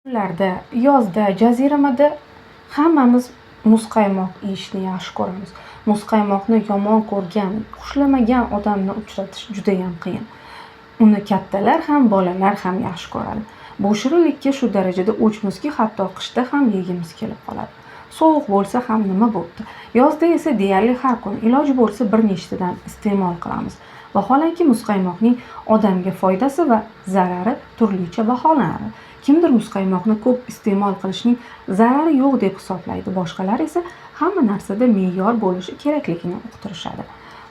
Kunlarda, yozda, jaziramada hammamiz muzqaymoq yeyishni yaxshi ko'ramiz. Muzqaymoqni yomon ko'rgan, xushlamagan odamni uchratish judayam qiyin. Uni kattalar ham, bolalar ham yaxshi ko'radi. Bu shirinlikka shu darajada o'chmizki, hatto qishda ham yegimiz kelib qoladi. Sovuq bo'lsa ham nima bo'pti. Yozda esa deyarli har kun iloji bo'lsa bir nechtadan iste'mol qilamiz. Vaholanki muzqaymoqning odamga foydasi va zarari turlicha baholanadi. Kimdir muzqaymoqni ko'p iste'mol qilishning zarari yo'q deb hisoblaydi, boshqalar esa hamma narsada me'yor bo'lishi kerakligini uqtirishadi.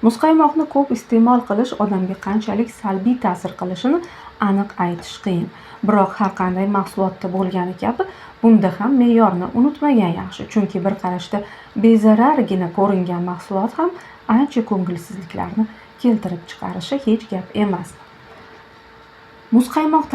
Muzqaymoqni ko'p iste'mol qilish odamga qanchalik salbiy ta'sir qilishini aniq aytish qiyin. Biroq har qanday mahsulotda bo'lgani kabi bunda ham me'yorni unutmagan yaxshi, chunki bir qarashda bezarargina ko'ringan mahsulot ham ancha ko'ngilsizliklarni keltirib chiqarishi hech gap emas. Muzqaymoq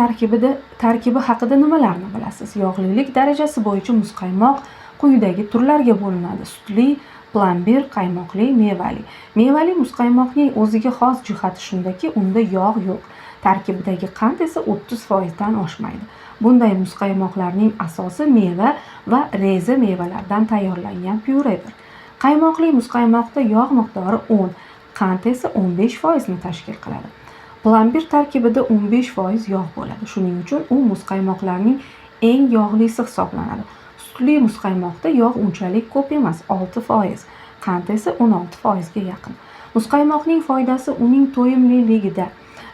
tarkibi haqida nimalarni bilasiz? Yog'lilik darajasi bo'yicha muzqaymoq quyidagi turlarga bo'linadi: sutli, plombir, qaymoqli, mevali. Mevali muzqaymoqning o'ziga xos jihati shundaki, unda yog' yo'q. Tarkibidagi qand esa 30% dan oshmaydi. Bunday muzqaymoqlarning asosi meva va reza mevalardan tayyorlangan pyuredir. Qaymoqli muzqaymoqda yog' miqdori 10, qand esa 15% ni tashkil qiladi. Plombir tarkibida 15% yog' bo'ladi. Shuning uchun u muzqaymoqlarning eng yog'lisi hisoblanadi. Sutli muzqaymoqda yog' unchalik ko'p emas, 6%, qand esa 16% ga yaqin. Muzqaymoqning foydasi uning to'yimliligida.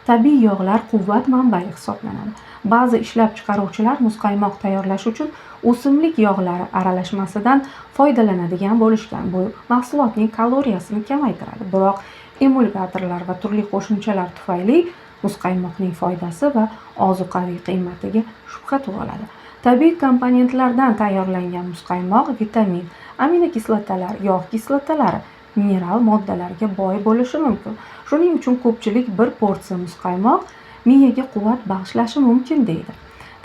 Tabiiy yog'lar quvvat manbai hisoblanadi. Ba'zi ishlab chiqaruvchilar muzqaymoq tayyorlash uchun o'simlik yog'lari aralashmasidan foydalanadigan bo'lishgan. Bu mahsulotning kaloriyasini kamaytiradi. Biroq emulgatorlar va turli qo'shimchalar tufayli muzqaymoqning foydasi va ozuqaviy qiymatiga shubha tug'iladi. Tabiiy komponentlardan tayyorlangan muzqaymoq vitamin, aminokislotalar, yog' kislotalari, mineral moddalarga boy bo'lishi mumkin. Shuning uchun ko'pchilik bir porsiya muzqaymoq miyaga quvvat bag'ishlashi mumkin deydi.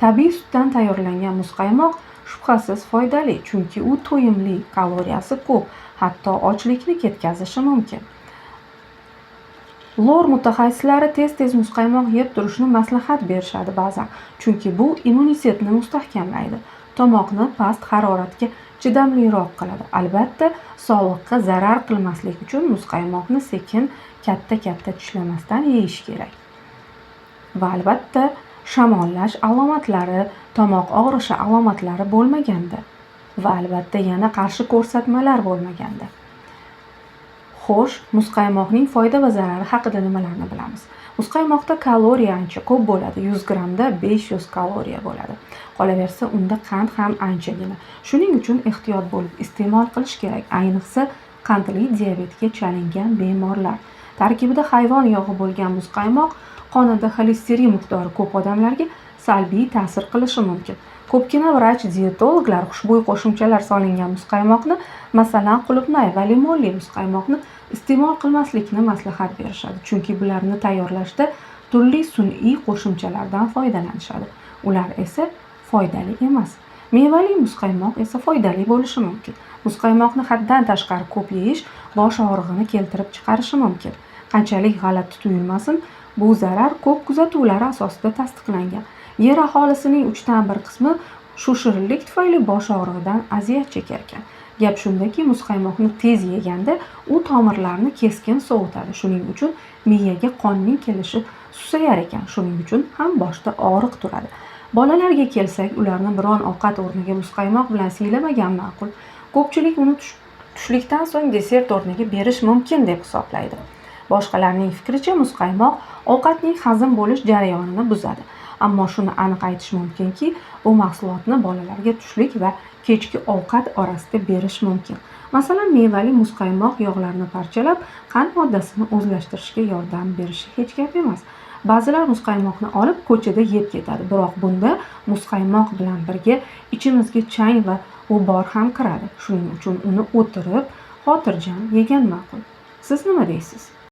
Tabiiy sutdan tayyorlangan muzqaymoq shubhasiz foydali, chunki u to'yimli, kaloriyasi ko'p, hatto ochlikni ketkazishi mumkin. Lor mutaxassislari tez-tez muzqaymoq yeb turishni maslahat berishadi ba'zan, chunki bu immunitetni mustahkamlaydi, tomoqni past haroratga chidamliroq qiladi. Albatta, sog'liqqa zarar qilmaslik uchun muzqaymoqni sekin, katta-katta tishlamasdan yeyish kerak. Va albatta, shamollash alomatlari, tomoq og'rishi alomatlari bo'lmaganda va albatta yana qarshi ko'rsatmalar bo'lmaganda. Xo'sh, muzqaymoqning foyda va zarari haqida nimalarni bilamiz? Muzqaymoqda kaloriya ancha ko'p bo'ladi. 100 grammda 500 kaloriya bo'ladi. Qolaversa, unda qand ham anchagina. Shuning uchun ehtiyot bo'lib iste'mol qilish kerak, ayniqsa qandli diabetga chalingan bemorlar. Tarkibida hayvon yog'i bo'lgan muzqaymoq qonida xolesterin miqdori ko'p odamlarga salbiy ta'sir qilishi mumkin. Ko'pgina vrach-diyetologlar xushbo'y qo'shimchalar solingan muzqaymoqni, masalan, qulupnay va limonli muzqaymoqni iste'mol qilmaslikni maslahat berishadi, chunki bularni tayyorlashda turli sun'iy qo'shimchalardan foydalanishadi. Ular esa foydali emas. Mevali muzqaymoq esa foydali bo'lishi mumkin. Muzqaymoqni haddan tashqari ko'p yeyish bosh og'rig'ini keltirib chiqarishi mumkin. Qanchalik g'alati tuyulmasin, bu zarar ko'p kuzatuvlar asosida tasdiqlangan. Yer aholisining 3dan 1 qismi shu shirinlik tufayli bosh og'rig'idan aziyat chekar ekan. Gap shundaki, muzqaymoqni tez yeganda u tomirlarni keskin sovutadi. Shuning uchun miyaga qonning kelishi susayar ekan. Shuning uchun ham boshda og'riq turadi. Bolalarga kelsak, ularni biron ovqat o'rniga muzqaymoq bilan siylamagan ma'qul. Ko'pchilik uni tushlikdan so'ng desert o'rniga berish mumkin deb hisoblaydi. Boshqalarning fikricha, muzqaymoq ovqatning hazm bo'lish jarayonini buzadi. Ammo shuni aniq aytish mumkinki, bu mahsulotni bolalarga tushlik va kechki ovqat orasida berish mumkin. Masalan, mevali muzqaymoq yog'larni parchalab, qand moddasini o'zlashtirishga yordam berishi hech gap emas. Ba'zilar muzqaymoqni olib ko'chada yeb ketadi, biroq bunda muzqaymoq bilan birga ichimizga chang va g'ubor ham kiradi. Shuning uchun uni o'tirib, xotirjam yegan ma'qul. Siz nima deysiz?